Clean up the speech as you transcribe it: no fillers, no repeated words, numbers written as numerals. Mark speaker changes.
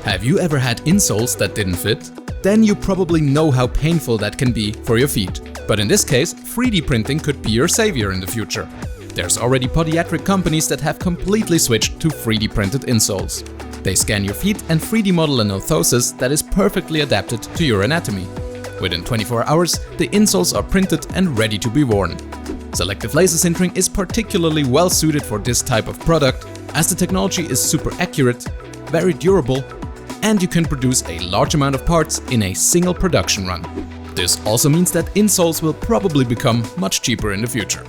Speaker 1: Have you ever had insoles that didn't fit? Then you probably know how painful that can be for your feet. But in this case, 3D printing could be your savior in the future. There's already podiatric companies that have completely switched to 3D printed insoles. They scan your feet and 3D model an orthosis that is perfectly adapted to your anatomy. Within 24 hours, the insoles are printed and ready to be worn. Selective laser sintering is particularly well suited for this type of product, as the technology is super accurate, very durable, and you can produce a large amount of parts in a single production run. This also means that insoles will probably become much cheaper in the future.